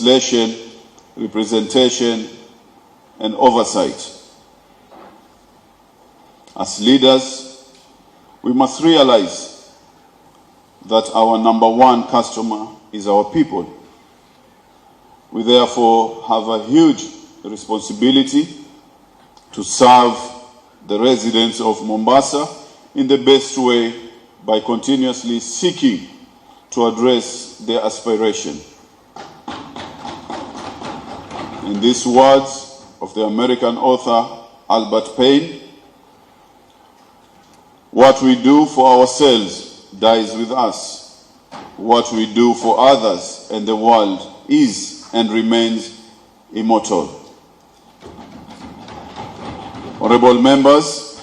legislation, representation, and oversight. As leaders, we must realize that our number one customer is our people. We therefore have a huge responsibility to serve the residents of Mombasa in the best way by continuously seeking to address their aspiration. In these words of the American author Albert Payne, "What we do for ourselves dies with us. What we do for others and the world is and remains immortal." Honorable members,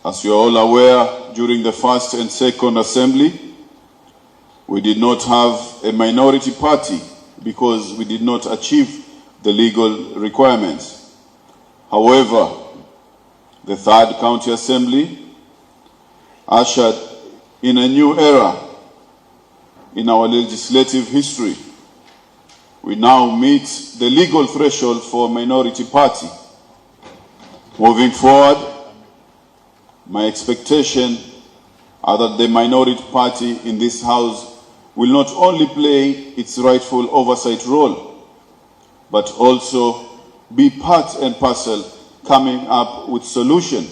as you are all aware, during the first and second assembly, we did not have a minority party because we did not achieve the legal requirements. However, the third county assembly ushered in a new era in our legislative history. We now meet the legal threshold for a minority party. Moving forward, my expectation are that the minority party in this House will not only play its rightful oversight role, but also be part and parcel coming up with solutions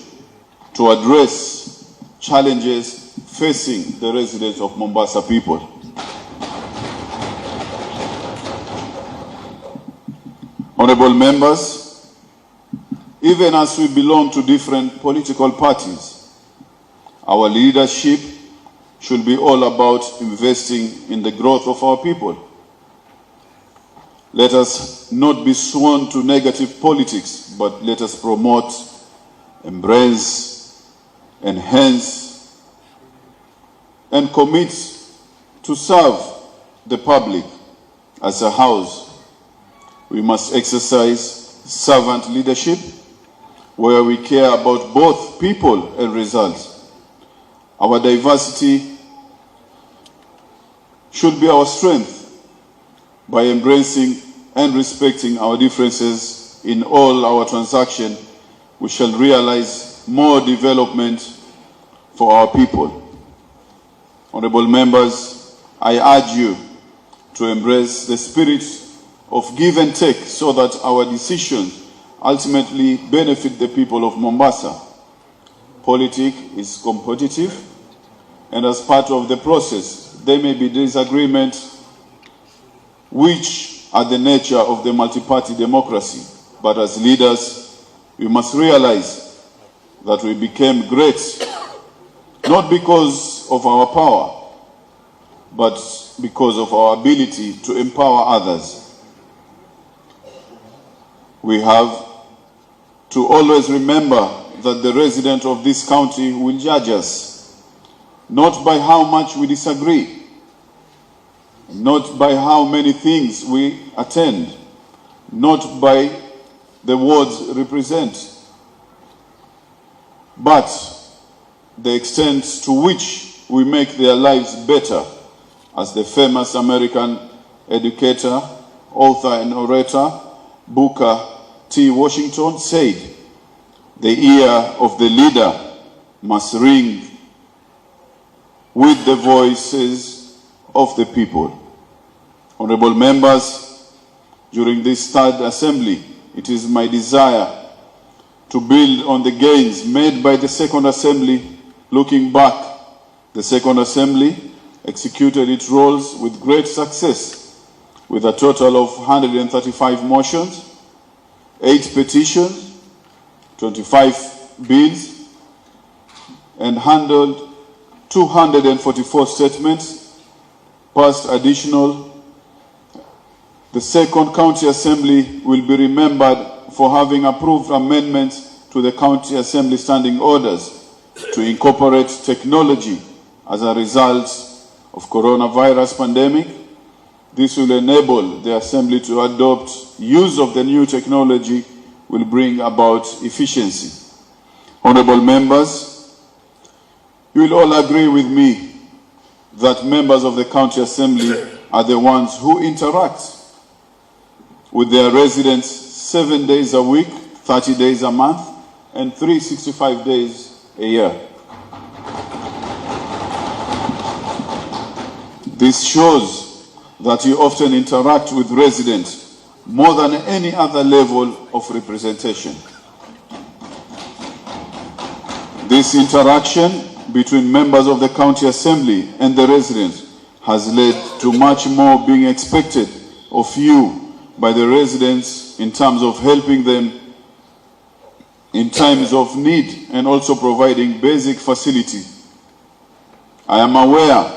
to address challenges facing the residents of Mombasa people. Honorable members, even as we belong to different political parties, our leadership should be all about investing in the growth of our people. Let us not be sworn to negative politics, but let us promote, embrace, enhance, and commit to serve the public as a house. We must exercise servant leadership where we care about both people and results. Our diversity should be our strength. By embracing and respecting our differences in all our transactions, we shall realize more development for our people. Honorable members, I urge you to embrace the spirit of give and take so that our decisions ultimately benefit the people of Mombasa. Politics is competitive, and as part of the process, there may be disagreements which are the nature of the multi-party democracy. But as leaders, we must realize that we became great not because of our power, but because of our ability to empower others. We have to always remember that the resident of this county will judge us, not by how much we disagree, not by how many things we attend, not by the words represent, but the extent to which we make their lives better. As the famous American educator, author, and orator Booker T. Washington said, "The ear of the leader must ring with the voices of the people." Honorable members, during this third assembly, it is my desire to build on the gains made by the second assembly. Looking back, the second assembly executed its roles with great success, with a total of 135 motions, 8 petitions, 25 bills, and handled 244 statements, passed additional. The second county assembly will be remembered for having approved amendments to the county assembly standing orders to incorporate technology as a result of coronavirus pandemic. This will enable the assembly to adopt use of the new technology will bring about efficiency. Honorable members, you will all agree with me that members of the county assembly are the ones who interact with their residents 7 days a week, 30 days a month, and 365 days a year. This shows that you often interact with residents more than any other level of representation. This interaction between members of the County Assembly and the residents has led to much more being expected of you by the residents in terms of helping them in times of need and also providing basic facility. I am aware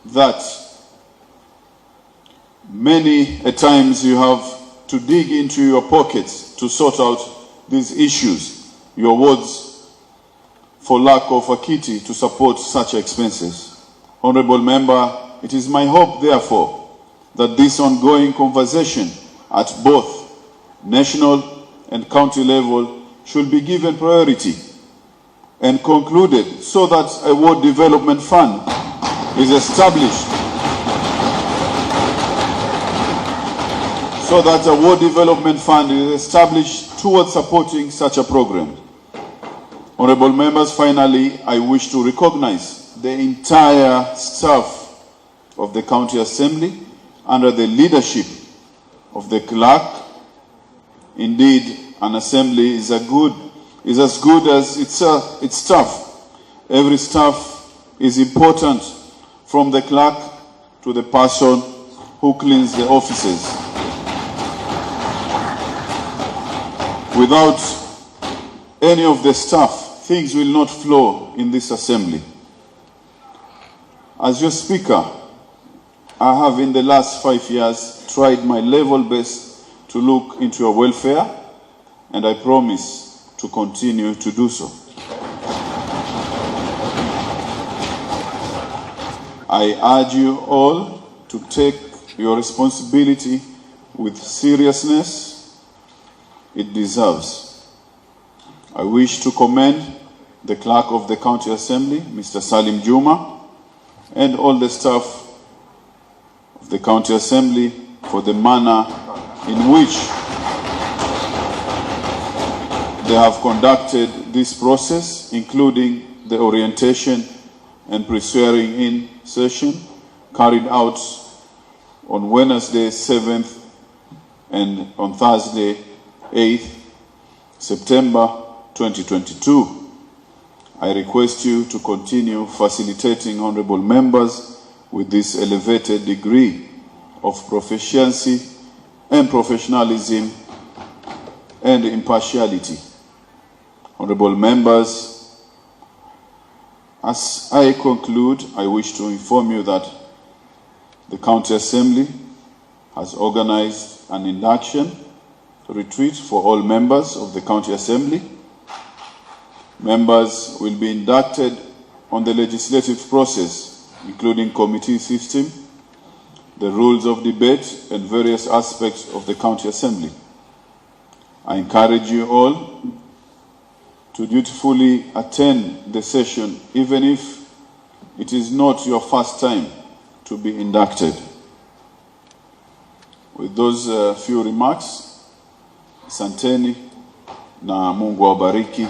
that many a times you have to dig into your pockets to sort out these issues, your wards for lack of a kitty to support such expenses. Honorable Member, it is my hope, therefore, that this ongoing conversation at both national and county level should be given priority and concluded so that a ward development fund is established. So that a ward development fund is established towards supporting such a program. Honorable members, finally, I wish to recognize the entire staff of the County Assembly under the leadership of the clerk. Indeed, an assembly is as good as its staff. Every staff is important, from the clerk to the person who cleans the offices. Without any of the staff, things will not flow in this assembly. As your speaker, I have in the last 5 years tried my level best to look into your welfare, and I promise to continue to do so. I urge you all to take your responsibility with seriousness it deserves. I wish to commend the Clerk of the County Assembly, Mr. Salim Juma, and all the staff of the County Assembly for the manner in which they have conducted this process, including the orientation and pre-swearing-in session carried out on Wednesday 7th and on Thursday 8th September 2022. I request you to continue facilitating honorable members with this elevated degree of proficiency and professionalism and impartiality. Honorable members, as I conclude, I wish to inform you that the County Assembly has organized an induction retreat for all members of the County Assembly. Members will be inducted on the legislative process, including committee system, the rules of debate, and various aspects of the County Assembly. I encourage you all to dutifully attend the session, even if it is not your first time to be inducted. With those few remarks, asanteni na Mungu awabariki.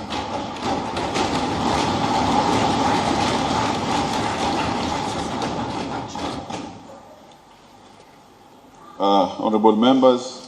Honorable members,